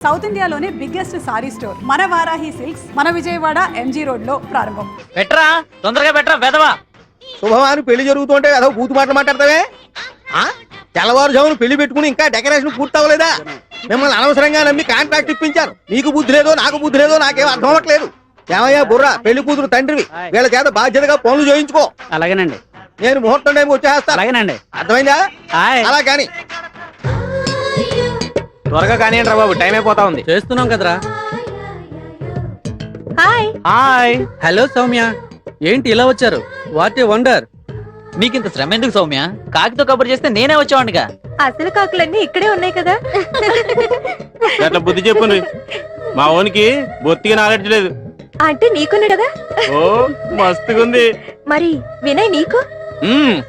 South ఇండియాలోనే biggest sorry store మన Varahi silks మన విజయవాడ ఎంజీ రోడ్ లో ప్రారంభం. పెట్రా తొందరగా పెట్రా వెదవా. శుభమాని పెళ్లి జరుగుతుంటే ఏదో బూతు మాటలు మాట్లాడతావే. తెల్లవారుజామును పెళ్లి పెట్టుకుని ఇంకా డెకరేషన్ పూర్తి అవ్వలేదా? మిమ్మల్ని అనవసరంగా నమ్మి కాంట్రాక్ట్ ఇప్పించారు. నీకు బుద్ధి లేదో నాకు బుద్ధి లేదో నాకేం అర్థం అవ్వట్లేదు. ఏమయ్యా బుర్రా, పెళ్లి కూతురు తండ్రివి, వీళ్ళ చేత బాధ్యతగా పనులు చేయించుకో. అలాగేనండి. నేను ముహూర్తం టైంకి వచ్చేస్తా. అలాగేనండి. అర్థమైందా? అలా కానీ త్వరగా కానివ్వండి రా బాబు, టైం అయిపోతా ఉంది. చేస్తున్నాం కదరా. Hi hi. హలో సౌమ్య, ఏంటి ఇలా వచ్చారు? What a wonder. మీకింత శ్రమ ఎందుకు సౌమ్య? కాకితో కబురు చేస్తే నేనే వచ్చేవాడిగా. అసలు కాకులన్నీ ఇక్కడే ఉన్నాయి కదా. అట్లా బుద్ధి చెప్పుంది. మా ఓనికి బొత్తిగా నాలెడ్జ్ లేదు. అంటే నీకున్నా కదా. ఓ మస్తుగుంది. మరి వినయ్ నీకు?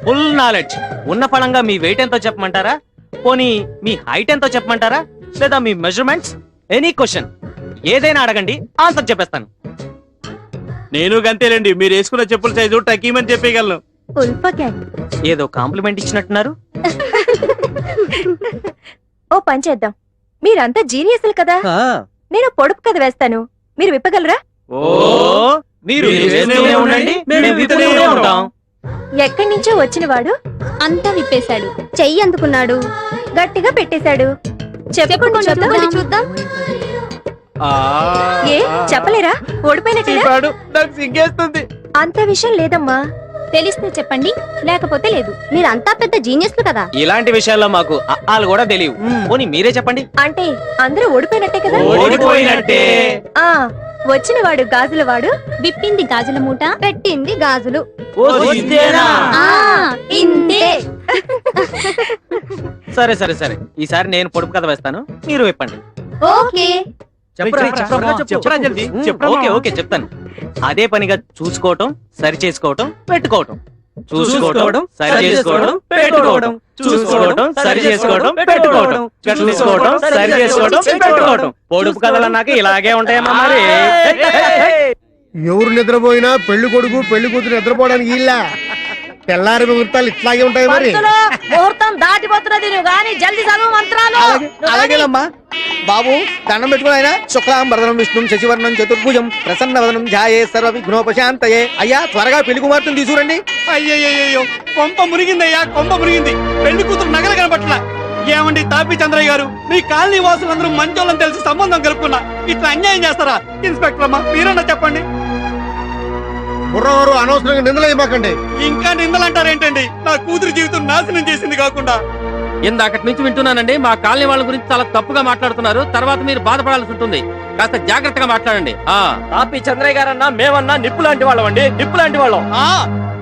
Full knowledge. ఉన్న ఫలంగా మీ వెయిట్ ఎంతో చెప్పమంటారా? పోనీ మీ హైట్ ఎంతో చెప్పమంటారా? లేదా మీ మెజర్మెంట్స్? ఎనీ క్వశ్చన్ ఏదైనా అడగండి, ఆన్సర్ చెప్పేస్తాను. నేను గంతేలేండి, మీరు వేసుకున్న చెప్పుల సైజు టకీమని చెప్పగలను. ఉల్ఫా గ్యాంగ్. ఏదో కాంప్లిమెంట్ ఇచ్చినట్టున్నారు. ఓ పని చేద్దాం, మీరంతా జీనియస్లు కదా. నేను పొడుపు కథ వేస్తాను, మీరు విప్పగలరా? ఓ మీరు వేస్తూనే ఉండండి, మేము విప్పుతూనే ఉంటాం. ఎక్కడి నుంచో వచ్చిన వాడు అంతా విప్పేశాడు, చెయ్యి అందుకున్నాడు, గట్టిగా పెట్టేశాడు. చెప్పుకోండి చూద్దాం. ఏ చెప్పలేరా? ఓడిపోయినట్టేనా? నాకు సిగ్గేస్తుంది. అంత విషయం లేదమ్మా, తెలిస్తే చెప్పండి, లేకపోతే లేదు. మీరంతా పెద్ద జీనియస్లు కదా. ఇలాంటి విషయాల్లో మాకు అఆలు కూడా తెలియవు. పోనీ మీరే చెప్పండి. అంటే అందరూ ఓడిపోయినట్టే కదా. ఓడిపోయినట్టే. ఆ వచ్చిన వాడు గాజుల వాడు, విప్పింది గాజుల మూట, పెట్టింది గాజులు. ఇంతే. సరే సరే సరే, ఈసారి నేను పొడుపు కథ వేస్తాను, మీరు విప్పండి. ఓకే. ఓకే ఓకే చెప్తాను. అదే పనిగా చూసుకోవటం, సరి చేసుకోవటం, పెట్టుకోవటం. చూసుకోవడం, సరి చేసుకోవడం, పెట్టుకోవడం. చూసుకోవడం, సరి చేసుకోవడం, పెట్టుకోవడం. చూసుకోవడం, సరి చేసుకోవడం, పెట్టుకోవడం. పొడుపు కథలు అన్నాక ఇలాగే ఉంటాయమ్మా. మరి ఎవరు నిద్రపోయినా పెళ్లి కొడుకు పెళ్లి కూతురు నిద్రపోవడానికి ఇల్లా తెల్లారి ముహూర్తాలు ఇట్లాగే ఉంటాయి. మరి ముహూర్తం దాటిపోతున్నది, నువ్వు గాని జల్ది చదువు మంత్రాలు. అలాగేనమ్మా బాబు, దండం పెట్టుకుని ఆయన శుక్లాం వరదనం విష్ణుం శశివర్ణం చతుర్భుజం ప్రసన్నవదనం ధ్యాయే సర్వ విఘ్నోపశాంతయే. అయ్యా త్వరగా పెళ్లి కుమార్తెను తీసుకురండి. అయ్యయ్యో కొంప మురిగిందయ్యా, కొంప మురిగింది. పెళ్లి కూతురు నగలు కనపట్ల. ఏమండి తాపి చంద్రయ్య గారు, మీ కాలనీ వాసులందరూ మంచోళ్ళని తెలిసి సంబంధం కలుపుకున్నా ఇట్లా అన్యాయం చేస్తారా? ఇన్స్పెక్టర్ అమ్మా మీరన్నా చెప్పండి. బుర్రవారు అనవసరంగా నిందలేయమాకండి. ఇంకా నిందలంటారేంటండి? నా కూతురు జీవితం నాశనం చేసింది కాకుండా. ఇందాకటి నుంచి వింటున్నానండి, మా కాలనీ వాళ్ళ గురించి చాలా తప్పుగా మాట్లాడుతున్నారు. తర్వాత మీరు బాధపడాల్సి ఉంటుంది, కాస్త జాగ్రత్తగా మాట్లాడండి. తాపి చంద్రయ్య గారన్నా మేమన్నా నిప్పు లాంటి వాళ్ళం అండి, నిప్పు లాంటి వాళ్ళం.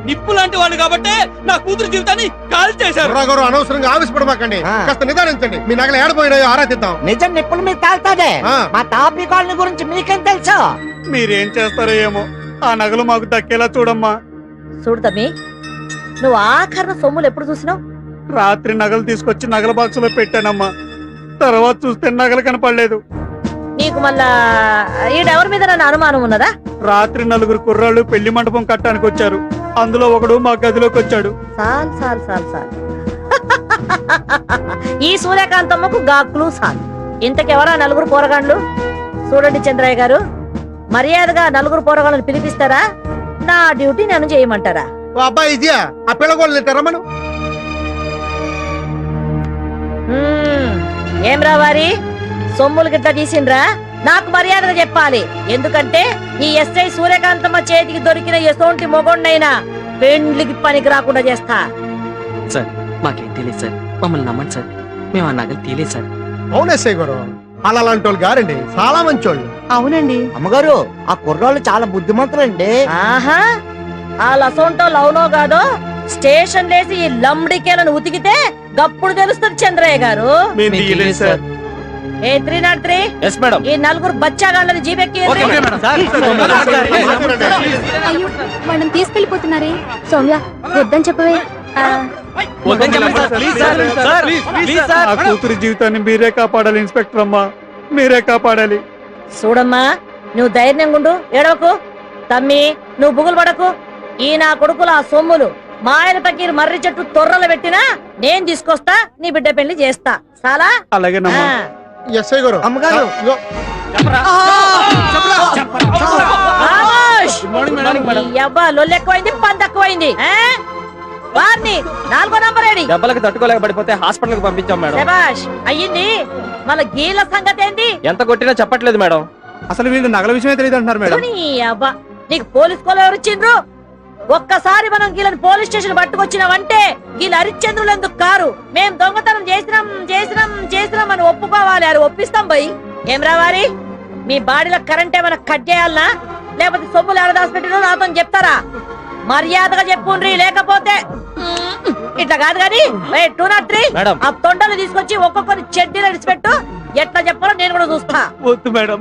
నిప్పు లాంటి వాళ్ళు కాబట్టి నా కూతురు జీవితాన్ని కాల్ చేశారు. బుర్రగారు అనవసరంగా ఆవేశపడమాకండి, కాస్త నిదానించండి. మీ నగలు ఏడపోయినాయో ఆరాధిద్దాం. నిజం నిప్పుల మీద కాల్తాదే. మా తాపీ కాలనీ గురించి మీకేం తెలుసు? మీరేం చేస్తారో ఏమో, ఆ నగలు మాకు దక్కేలా చూడమ్మా. చూడదమ్మి, నువ్వు ఆఖరణ సొమ్ములు ఎప్పుడు చూసినావు? రాత్రి నగలు తీసుకొచ్చి నగల బాక్స్ లో పెట్టానమ్మా. తర్వాత చూస్తే నగలు కనపడలేదు. నీకు మళ్ళా ఈడెవరి మీద నన్ను అనుమానం ఉన్నదా? రాత్రి నలుగురు కుర్రాళ్ళు పెళ్లి మండపం కట్టడానికి వచ్చారు. అందులో ఒకడు మా గదిలోకి వచ్చాడు. సాల్ సాల్ సాల్ సాల్. ఈ సూర్యకాంతమ్మకు గాకులు సాల్. ఇంతకెవరా నలుగురు పోరగాండ్లు? చూడండి చంద్రయ్య గారు, మర్యాదగా నలుగురు పోరగాళ్ళని పిలిపిస్తారా, నా డ్యూటీ నన్ను చేయమంటారా? అబ్బాయి ఇదియా ఆ పిల్లగోళ్ళని తెరమను. ఏం రావారి సొమ్ములు గిట్లా తీసిండ్రా? నాకు మర్యాదగా చెప్పాలి. ఎందుకంటే ఈ ఎస్ఐ సూర్యకాంతమ్మ చేతికి దొరికిన ఎసోంటి మొగొండైనా పెండ్లికి పనికి రాకుండా చేస్తా. సార్ మాకేం తెలియదు సార్, మమ్మల్ని నమ్మండి సార్, మేము ఆ నగలు తీయలేదు సార్. అవునేసే గారు, అలాంటి వాళ్ళు గారండి, చాలా మంచోళ్ళు. అవునండి అమ్మగారు, ఆ కుర్రాళ్ళు చాలా బుద్ధిమంతులండి. ఆహా, ఆ లసోంటో లౌనో కాదో స్టేషన్ లేసి ఈ లంబడికేలను ఉతికితే గప్పుడు తెలుస్తుంది చంద్రయ్య గారు. మేము తీయలేదు సార్. ఏ 303 ఎస్ మేడం. ఈ నలుగురు బచ్చాగాళ్ళని జీపెక్కి మనం తీసుకెళ్లిపోతున్నారే. సౌమ్య వద్దని చెప్పవే. ఆ కూతురు జీవితాన్ని మీరే కాపాడాలి ఇన్స్పెక్టర్ అమ్మా, మీరే కాపాడాలి. చూడమ్మా, నువ్వు ధైర్యంగా ఉండు, ఏడవకు. తమ్మి నువ్వు బుగులు పడకు. ఈ నా కొడుకులు ఆ సొమ్ములు మా ఆయన పకీరు మర్రి చెట్టు తొర్రలు పెట్టినా నేను తీసుకొస్తా, నీ బిడ్డ పెళ్లి చేస్తా. చాలా అలాగే ఎస్ఐ గారు అమ్మగారు. ఇగో. ఆమోష్! Morning madam. ఈ అబ్బా లొల్లు ఎక్కువైంది, పంది ఎక్కువైంది. వారిని 4వ నంబర్ ఏడి? దెబ్బలకు తట్టుకోలేక పడిపోతే హాస్పిటల్ కి పంపించాం మేడం. శభాష్ అయ్యింది. మళ్ళా గీల సంగతి ఏంది? ఎంత కొట్టినా చెప్పట్లేదు మేడం. అసలు వీళ్ళు నగల విషయమే తెలియదు అంటున్నారు మేడం. నీ అబ్బా నీకు పోలీస్ కోలు ఎవరు ఇచ్చిండ్రు? ఒక్కసారి మనం గీలని పోలీస్ స్టేషన్ పట్టుకొచ్చినామంటే గీల హరిశ్చంద్రులు ఎందుకు కారు? మేం దొంగతనం చేసినాం అని ఒప్పుకోవాలి. అది ఒప్పిస్తాం పోయి. ఏం రావాలి? మీ బాడీలో కరెంట్ ఏమైనా కట్ చేయాలనా, లేకపోతే సొమ్ములు ఎడ దాచిపెట్టినో నాతో చెప్తారా? మర్యాదగా చెప్పుండ్రి, లేకపోతే ఇట్లా కాదు కానీ 203 మేడం. ఆ తొండలు తీసుకొచ్చి ఒక్కొక్కరి చెడ్డీలు అడిచిపెట్టు. ఎట్లా చెప్పాలో నేను కూడా చూస్తా. వద్దు మేడం,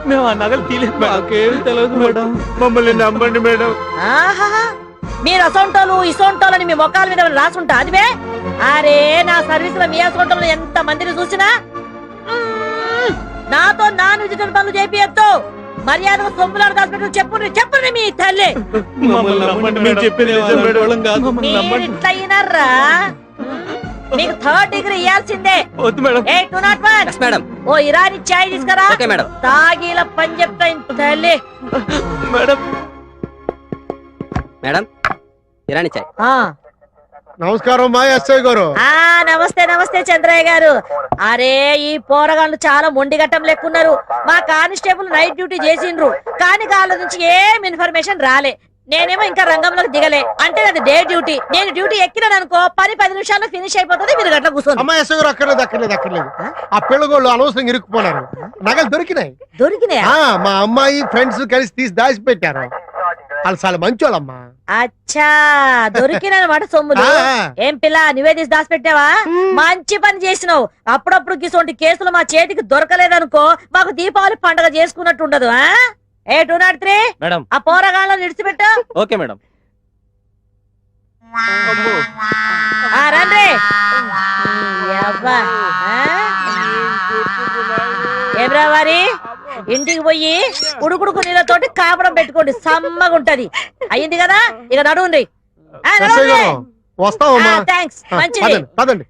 మేము ఆ నగలు తీలేదు. మాకేం తెలియదు మేడం, మమ్మల్ని నమ్మండి మేడం. ఆహాహా మీరు అసొంటోలు ఇసొంటోలని మీ మొక్కల మీద రాసుంటా అదివే. అరే నా సర్వీస్ లో మీ అసొంటోలు ఎంత మందిని చూసినా నాతో నాన్ విజిటర్ పనులు చేపియద్దు. మర్యాదగా సొమ్ములాడు దాచిపెట్టు. చెప్పుండ్రి మీ తల్లి. మమ్మల్ని నమ్మండి, మేము చెప్పేది నిజం మేడం. వాళ్ళం కాదు, మమ్మల్ని మీరు నమ్మండి. ఇట్లా అయినారా? మీకు 3rd డిగ్రీ ఇయ్యాల్సిందే. వద్దు మేడం. 801 మేడం. ఓ ఇరానీ చాయ్ తీసుకురా. Okay madam. తాగిల పని చెప్తా తల్లి. మేడం మేడం ఇరానీ చాయ్. నమస్కారం మా ఎస్ఐ గారు. నమస్తే చంద్రయ్య గారు. అరే ఈ పోరగాళ్ళు చాలా మొండిగట్టం లెక్కున్నారు. మా కానిస్టేబుల్ నైట్ డ్యూటీ చేసిండ్రు, కానీ వాళ్ళ నుంచి ఏం ఇన్ఫర్మేషన్ రాలే. నేనేమో ఇంకా రంగంలోకి దిగలే. అంటే అది డే డ్యూటీ. నేను డ్యూటీ ఎక్కినాను అనుకో 10 నిమిషాల్లో ఫినిష్ అయిపోతుంది. మీరు గట్ల కూర్చోండి. అమ్మాయి ఎస్ఐ గారు అక్కర్లేదు. ఆ పిల్లగోళ్ళు అనవసరంగా ఇరుక్కుపోయినారు. నగలు దొరికినాయి. దొరికినాయా? మా అమ్మాయి ఫ్రెండ్స్ కలిసి తీసి దాచి పెట్టారు. వాళ్ళు చాలా మంచోళ్ళమ్మా. అచ్చా దొరికినమాట సొమ్ములు. ఏం పిల్ల నివేదిసి దాచిపెట్టావా? మంచి పని చేసినావు. అప్పుడప్పుడు గిసోంటి కేసులు మా చేతికి దొరకలేదనుకో మాకు దీపావళి పండగ చేసుకున్నట్టు ఉండదు. 203 మేడం. ఆ పోరగాళ్ళని విడిచిపెట్టు. Okay madam. రండి. ఏమ్రా వారి ఇంటికి పోయి ఉడుకుడుకు నీళ్ళతోటి కాపడం పెట్టుకోండి, సమ్మగా ఉంటది. అయ్యింది కదా, ఇక నడువుండ్రి. వస్తావమ్మా. థ్యాంక్స్, మంచిది. పదండి.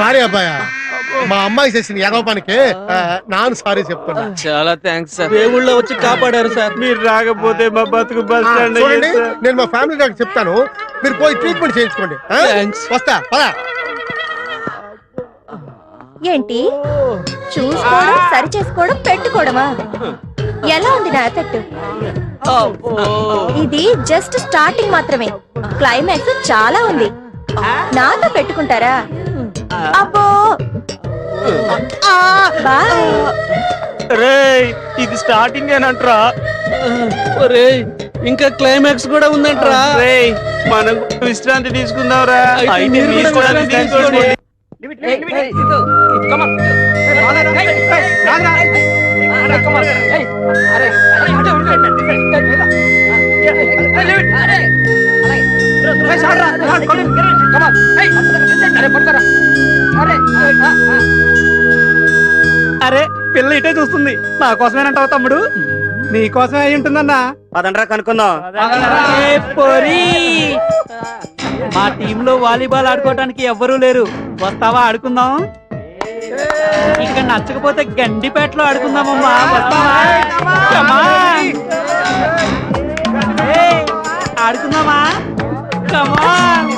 సారీ అబ్బాయ, మా అమ్మాయి చేసిన ఎగవ పనికి నాన్న సారీ చెప్తున్నా. చాలా థ్యాంక్స్ సార్. దేవుళ్ళ వచ్చి కాపాడారు సార్. మీరు రాకపోతే మా బతుకు బస్ స్టాండ్. చూడండి, నేను మా ఫ్యామిలీ డాక్టర్ చెప్తాను, మీరు పోయి ట్రీట్మెంట్ చేయించుకోండి. వస్తా పదా. ఏంటి చూసుకోవడం, సరి చేసుకోవడం, పెట్టుకోవడమా? ఎలా ఉంది నా ఎఫెక్ట్? ఇది జస్ట్ స్టార్టింగ్ మాత్రమే. క్లైమాక్స్ చాలా ఉంది. నాతో పెట్టుకుంటారా? అబ్బో బాయ్. ఇది స్టార్టింగ్ ఏనంట్రా? ఇంకా క్లైమాక్స్ కూడా ఉందంట్రా. మనం విశ్రాంతి తీసుకుందాంరా. అరే పిల్ల ఇటే చూస్తుంది. నా కోసమేనంటావు తమ్ముడు? నీ కోసమే అయి ఉంటుందన్నా. పదండ్రా కనుక్కుందాం. మా టీంలో వాలీబాల్ ఆడుకోవడానికి ఎవ్వరూ లేరు. వస్తావా ఆడుకుందాం? ఇక్కడ నచ్చకపోతే గండిపేటలో ఆడుకుందామమ్మా. వస్తావా? ఆడుకుందామా? కమాన్.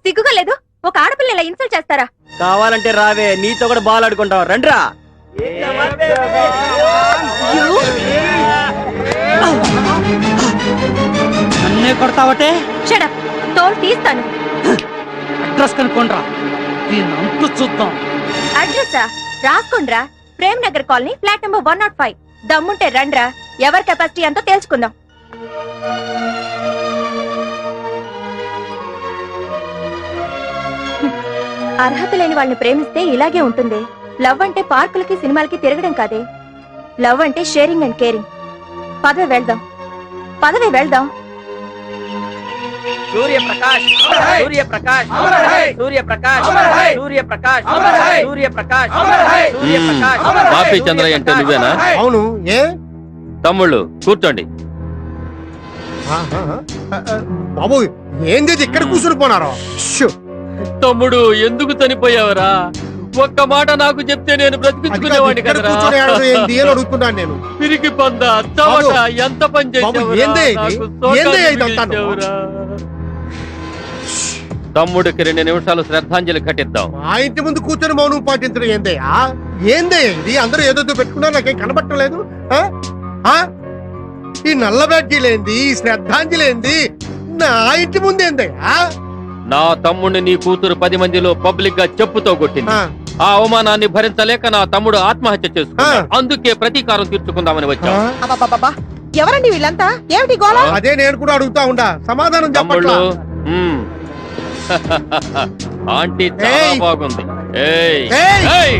సిగ్గుగా లేదు? ఒక ఆడపిల్ల ఇలా ఇన్సల్ట్ చేస్తారా? కావాలంటే రావే, నీతో కూడా బాల్ ఆడుకుంటాం. రండ్రా. నన్నే కొడతావటే? షడప్, తోలు తీస్తాను. అడ్రస్ కనుక్కోండ్రా, దీన్ని చూద్దాం. అడ్రస్ రాసుకోండ్రా. Prem Nagar colony, flat number 105. దమ్ముంటే రండ్రా, ఎవరి కెపాసిటీ అంతా తెలుసుకుందాం. అర్హత లేని వాళ్ళని ప్రేమిస్తే ఇలాగే ఉంటుంది. లవ్ అంటే పార్కులకి సినిమాలకి తిరగడం కాదే. లవ్ అంటే షేరింగ్ అండ్ కేరింగ్. పదవి వెళ్దాం. సూర్యప్రకాష్ సూర్యప్రకాష్ సూర్యప్రకాష్ సూర్యప్రకాష్ సూర్యప్రకాష్ సూర్యప్రకాష్. బాపి చంద్రయ్య అంటే నువ్వేనా? అవును. ఏ తమ్ముళ్ళు కూర్చోండి. బాబు ఏంది ఇక్కడ కూర్చుని పోనారో? తమ్ముడు ఎందుకు చనిపోయావరా? ఒక్క మాట నాకు చెప్తే నేను బ్రతికించుకునేవాడిని కదరా. అడుగుతున్నాను నేను. పిరికి పంద చవట ఎంత పని చేసావురా? తమ్ముడికి 2 నిమిషాలు శ్రద్ధాంజలి ఘటిద్దాం. మా ఇంటి ముందు కూర్చొని మౌనం పాటించడం ఏందయ్యా? ఏందయ్యా ఇది? అందరూ ఏదో పెట్టుకున్నారు, నాకేం కనబట్టలేదు. ఈ నల్ల బ్యాడ్జీలేంది, ఈ శ్రద్ధాంజలేంది నా ఇంటి ముందేందయ్యా? నా తమ్ముడిని నీ కూతురు 10 మందిలో పబ్లిక్ గా చెప్పుతో కొట్టింది. ఆ అవమానాన్ని భరించలేక నా తమ్ముడు ఆత్మహత్య చేసుకున్నాడు. అందుకే ప్రతీకారం తీర్చుకుందామని వచ్చాం. ఎవరండి వీళ్ళంతా? ఏమిటి గోళ? అదే నేను కూడా అడుగుతా ఉండా, సమాధానం తమ్ముళ్ళు. చెప్పట్లా. ఆంటీ చాలా ఏయ్. బాగుంది. ఏయ్ ఏయ్. ఏయ్.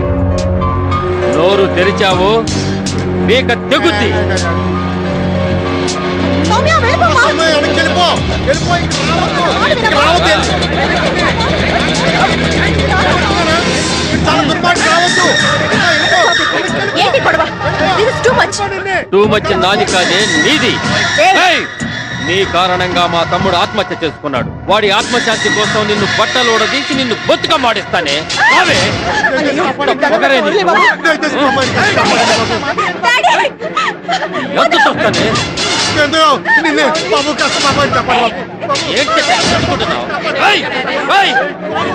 నోరు తెరిచావు మీక తెగుద్ది. వెళ్ళిపో, వెళ్ళిపో, ఇక్కడ రావద్దు. చాలా దుర్మార్గం, రావద్దు. ఏంటి గొడవ? This is too much. Too much నాది కాదే నీది. ఏయ్. నీ కారణంగా మా తమ్ముడు ఆత్మహత్య చేసుకున్నాడు. వాడి ఆత్మశాంతి కోసం నిన్ను బట్టలు ఊడదీసి నిన్ను బొత్తుగా మాడిస్తానే. అవే పొగరే నీకు. ఎంత చూస్తానే? నిన్నే బాబు కష్టపడి చెప్పండి బాబు. ఏంటి తెలుసుకుంటున్నావు? ఏయ్, ఏయ్,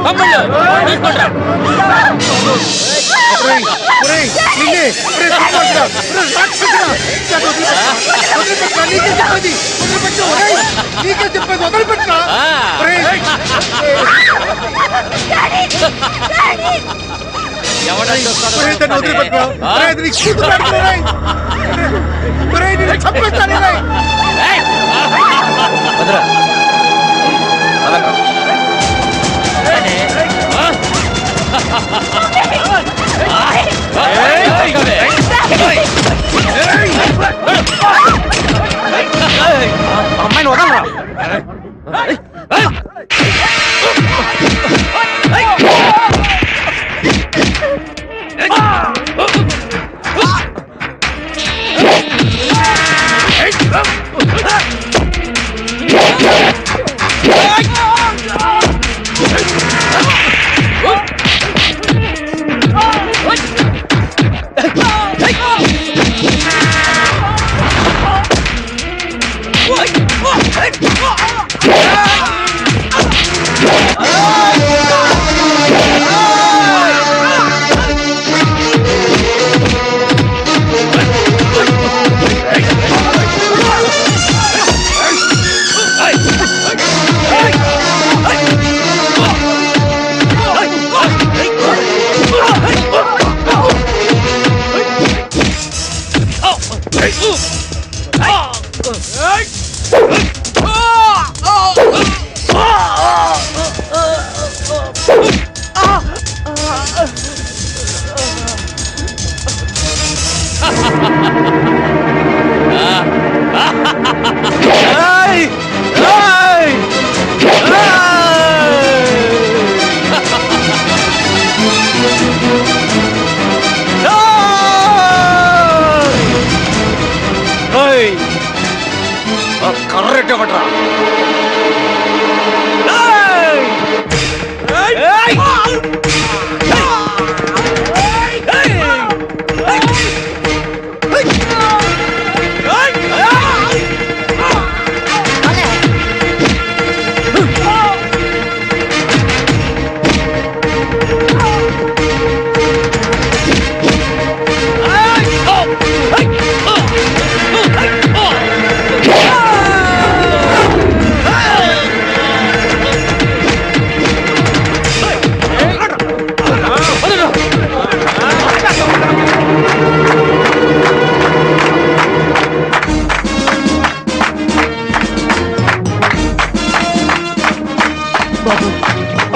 తమ్ముళ్ళు, తీసుకుంటా. ఎవడో చూస్తాడు. ఏయ్, వదరా. వదరా. అనే. అమ్మాయిని వదలరా. కర్రెట్టబట్రా.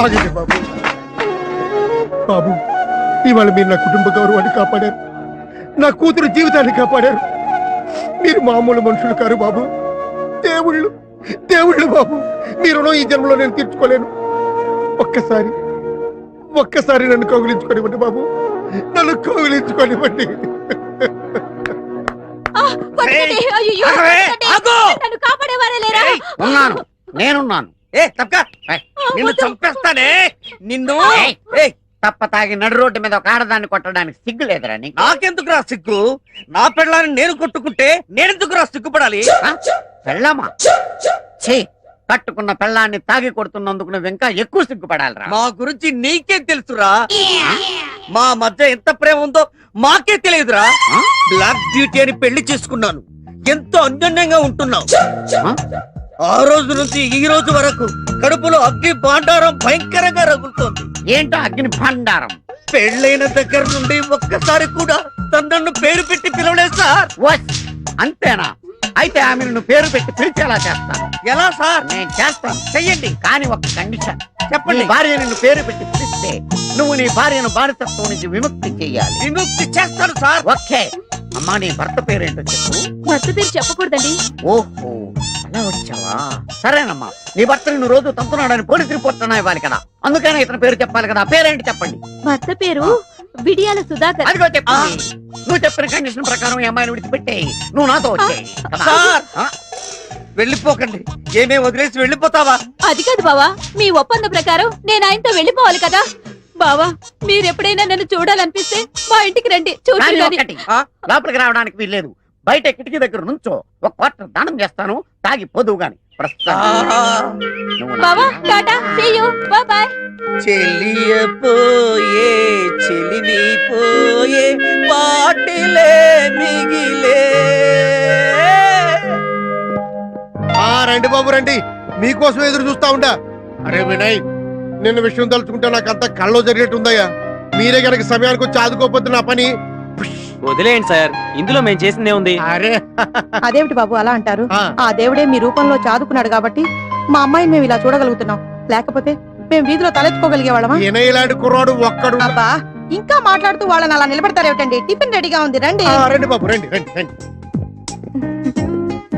ఆగండి బాబు. బాబు, ఇవాళ మీరు నా కుటుంబ గౌరవాన్ని కాపాడారు, నా కూతురు జీవితాన్ని కాపాడారు. మీరు మామూలు మనుషులు కారు బాబు, దేవుళ్ళు దేవుళ్ళు బాబు. మీ రుణం ఈ జన్మలో నేను తీర్చుకోలేను. ఒక్కసారి నన్ను కౌగిలించుకోనివ్వండి బాబు, నన్ను కౌగిలించుకోనివ్వండి. నన్ను కాపాడేవారే లేరా? ఉన్నాను, నేనున్నాను. నిన్ను చంపేస్తానే నిన్ను. తప్ప తాగి నడు రోడ్డు మీద ఒక ఆడదాన్ని కొట్టడానికి సిగ్గు లేదురా నీకు? నాకెందుకురా సిగ్గు? నా పెళ్ళాన్ని నేను కొట్టుకుంటే నేనెందుకురా సిగ్గుపడాలి? పెళ్ళామా? ఛీ, కట్టుకున్న పెళ్ళాన్ని తాగి కొడుతున్నందుకు నువ్వు ఇంకా ఎక్కువ సిగ్గుపడాలిరా. మా గురించి నీకేం తెలుసురా? మా మధ్య ఎంత ప్రేమ ఉందో మాకే తెలియదురా. బ్లాక్ బ్యూటీ అని పెళ్లి చేసుకున్నాను, ఎంతో అన్యోన్యంగా ఉంటున్నావు. ఆ రోజు నుంచి ఈ రోజు వరకు కడుపులో అగ్ని భాండారం భయంకరంగా రగులుతోంది. ఏంటో అగ్ని భండారం? పెళ్ళైన దగ్గర నుండి ఒక్కసారి కూడా తనను పేరు పెట్టి పిలవలేదు సార్. అంతేనా? అయితే ఆమెను నువ్వు పేరు పెట్టి పిలిచేలా చేస్తాను. ఎలా సార్? నేను చేస్తాను, చెయ్యండి. కానీ ఒక కండిషన్. చెప్పండి. నీ భార్య నిన్ను పేరు పెట్టి పిలిస్తే నువ్వు నీ భార్యను బానిసత్వం నుంచి విముక్తి చెయ్యాలి. విముక్తి చేస్తాను సార్. ఓకే. అమ్మా, నీ భర్త పేరేంటో చెప్పు. భర్త పేరు చెప్పకూడదండి. ఓహో, అలా వచ్చావా? సరేనమ్మా, నీ భర్త నిన్ను రోజు తంతున్నాడని పోలీస్ రిపోర్ట్ అన్నా ఇవ్వాలి కదా, అందుకనే ఇతని పేరు చెప్పాలి కదా. పేరేంటి చెప్పండి. భర్త పేరు విడియాల సుధాకర్. అదిగో చెప్పు. నువ్వు చెప్పిన కండిషన్ ప్రకారం ఈ అమ్మాయిని విడిచిపెట్టేయి, నువ్వు నాతో వచ్చేయి. సార్ వెళ్ళిపోకండి. ఏమే వదిలేసి వెళ్ళిపోతావా? అది కాదు బావా, మీ ఒప్పంద ప్రకారం నేను ఆయనతో వెళ్ళిపోవాలి కదా. బావా, మీరు ఎప్పుడైనా నన్ను చూడాలనిపిస్తే మా ఇంటికి రండి. కానీ చూడండి. ఒకటి, లోపలికి రావడానికి వీల్లేదు. బయట కిటికీ దగ్గర నుంచో ఒక క్వార్టర్ దానం చేస్తాను, తాగి పొదువు గాని. బావా, tata, see you, bye bye. చెలియపోయే చెలిని పోయే పాటిలే మిగిలే. రండి బాబు రండి, మీకోసం ఎదురు చూస్తా ఉంటా. అరే వినయ్, నిన్న విషయం తలుచుకుంటే నాకు అంత కళ్ళలో జరిగేట్టుందయ్యా. మీరే గనక సమయానికి వచ్చి ఆదుకోకపోతే నా పని. వదిలేయండి సార్, ఇందులో మేము చేసిందే ఉంది. అరే అదేమిటి బాబు అలా అంటారు? ఆ దేవుడే మీ రూపంలో చాదుకున్నాడు కాబట్టి మా అమ్మాయిని మేము ఇలా చూడగలుగుతున్నాం. లేకపోతే మేము వీధిలో తలెత్తుకోగలిగే వాళ్ళమా? ఇలాంటి కుర్రాడు ఒక్కడు. అబ్బా, ఇంకా మాట్లాడుతూ వాళ్ళని అలా నిలబెడతారేమిటండి? టిఫిన్ రెడీగా ఉంది, రండి. రండి బాబు, రండి రండి రండి.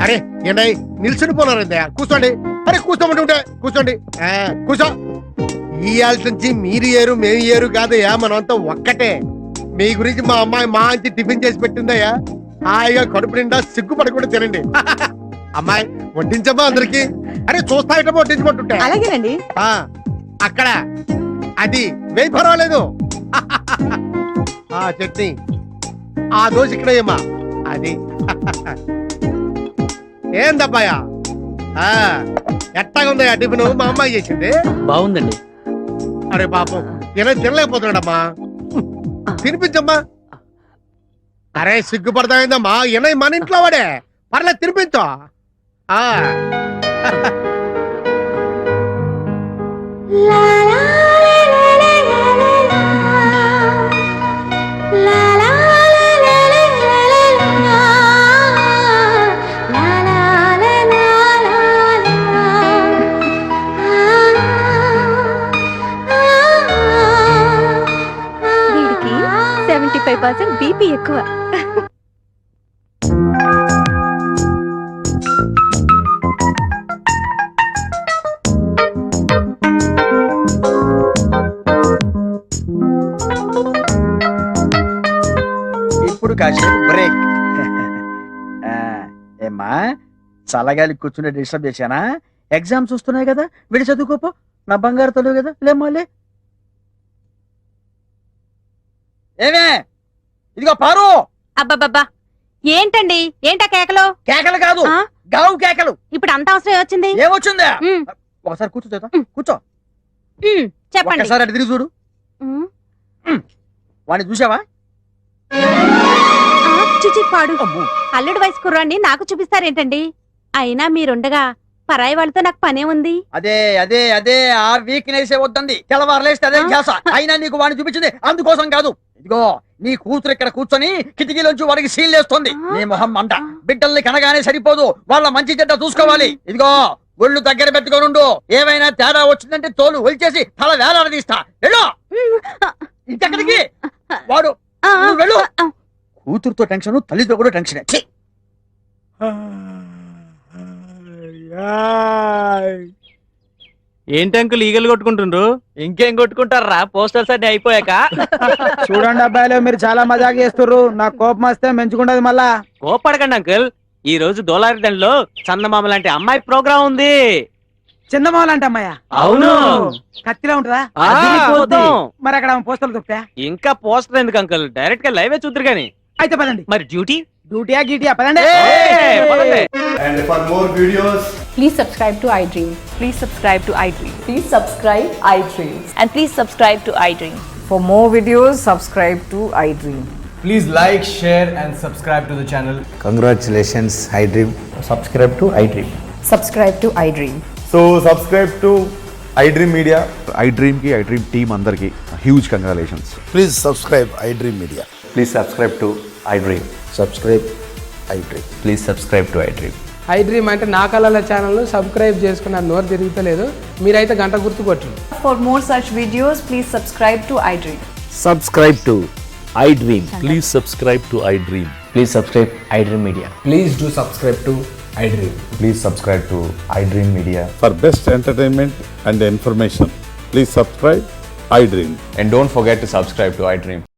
అరే ఏంటయ్య నిల్చుని పోనారండి, కూర్చోండి. అరే కూర్చోమంటుంటే కూర్చోండి. కూర్చో. ఈ ఆళ్ళ నుంచి మీరు ఏరు మేము ఏరు కాదయ్యా, మనం అంతా ఒక్కటే. మీ గురించి మా అమ్మాయి మంచి టిఫిన్ చేసి పెట్టిందయ్యా. హాయిగా కడుపు నిండా సిగ్గుపడకుండా తినండి. అమ్మాయి వడ్డించమ్మా అందరికి. అరే చూస్తా వడ్డించమంటుంటే. అలాగేనండి. అక్కడ అది వేయి పర్వాలేదు. ఆ చట్నీ, ఆ దోశ ఇక్కడ ఏమా అది. ఏందబ్బాయా ఎట్టాగా ఉందా టిఫిన్? మా అమ్మాయి చేసింది బాగుందండి. అరే పాపం తినలేకపోతున్నాడమ్మా, తినిపించమ్మా. అరే సిగ్గుపడతాయిందమ్మా, ఈయన మన ఇంట్లో వాడే, పర్లేదు తినిపించు. వీడికి 75% బీపీ ఎక్కువ. ఇప్పుడు కాసేపు బ్రేక్. ఏమ్మా, చల్లగాలి కూర్చుని డిస్టర్బ్ చేశానా? ఎగ్జామ్స్ వస్తున్నాయి కదా, విడి చదువుకోపో. నా బంగారు తల్లి కదా, లేమ్మాలే. ఏమే, ఇదిగో పారు. అబ్బబ్బబ్బా, ఏంటండి? ఏంటా కేకలు? కేకలు కాదు, గావు కేకలు. ఇప్పుడు అంత అవసరం వచ్చింది? ఏమొచ్చిందా? ఒకసారి కూర్చో చేత, కూర్చో. చెప్పండి. ఒకసారి అటు తిరిగి చూడు. వాడిని చూసావా? పాడు. అల్లుడు వయసు కుర్రాన్ని నాకు చూపిస్తారేంటండి? అయినా మీరుండగా పరాయి వాళ్ళతో నాకు పనే ఉంది. అదే అదే అదే ఆ వీక్నెస్ వద్దంది. తెల్లవారులేస్తే అదే ధ్యాస. అయినా నీకు వాడిని చూపించింది అందుకోసం కాదు. ఇదిగో నీ కూతురు ఇక్కడ కూర్చొని కిటికీలోంచి వాడికి సీల్లేస్తుంది. నీ మొహం మంట. బిడ్డల్ని కనగానే సరిపోదు, వాళ్ళ మంచి చెడ్డ చూసుకోవాలి. ఇదిగో ఒళ్ళు దగ్గర పెట్టుకోనుండు. ఏమైనా తేడా వచ్చిందంటే తోలు ఒలిచేసి తల వేలాడదీస్తా. వెళ్ళు. ఇంకెక్కడికి? వాడు వెళ్ళు. కూతురుతో టెన్షన్, తల్లితో కూడా టెన్షన్. ఏంటి అంకుల్ ఈగలు కొట్టుకుంటుండ్రు? ఇంకేం కొట్టుకుంటారా పోస్టర్స్ అన్ని అయిపోయాక? చూడండి అబ్బాయిలు, మీరు చాలా మజాక్ చేస్తుర్రు. నాకు కోపం వస్తే మెంచుకుంటది మళ్ళా. కోపడకండి అంకుల్, ఈ రోజు దోలారిదండలో చందమామ లాంటి అమ్మాయి ప్రోగ్రామ్ ఉంది. చందమామ అంటే అమ్మాయ? అవును. కత్తిలా ఉంటదా? అదిరిపోతాం. మరి అక్కడ పోస్టర్లు దొరుకుతా? ఇంకా పోస్టర్ ఎందుకు అంకుల్, డైరెక్ట్ గా లైవే చూద్దరు గాని. అయితే పదండి. మరి డ్యూటీ డ్యూటీయా గీటీయా పదండి. పదండి. And for more videos, Please subscribe to iDream. Please subscribe to iDream. Please subscribe iDream. And please subscribe to iDream. For more videos, subscribe to iDream. please like, share and subscribe to the channel. Congratulations, iDream. Subscribe to iDream. Subscribe to iDream. So subscribe to iDream Media. iDream ki iDream team andarki huge congratulations. Please subscribe I dream media. Please subscribe to iDream. Subscribe I dream. Please subscribe to iDream. iDream అంటే నా కళల channel subscribe చేసుకున్న నోరు తిరుగుతలేదు. మీరైతే గంట గుర్తు కొట్టండి. For more such videos, please subscribe to iDream. Subscribe to iDream. Please subscribe to iDream. Please subscribe iDream Media. Please do subscribe to iDream. Please subscribe to iDream Media. For best entertainment and information, please subscribe iDream. And don't forget to subscribe to iDream.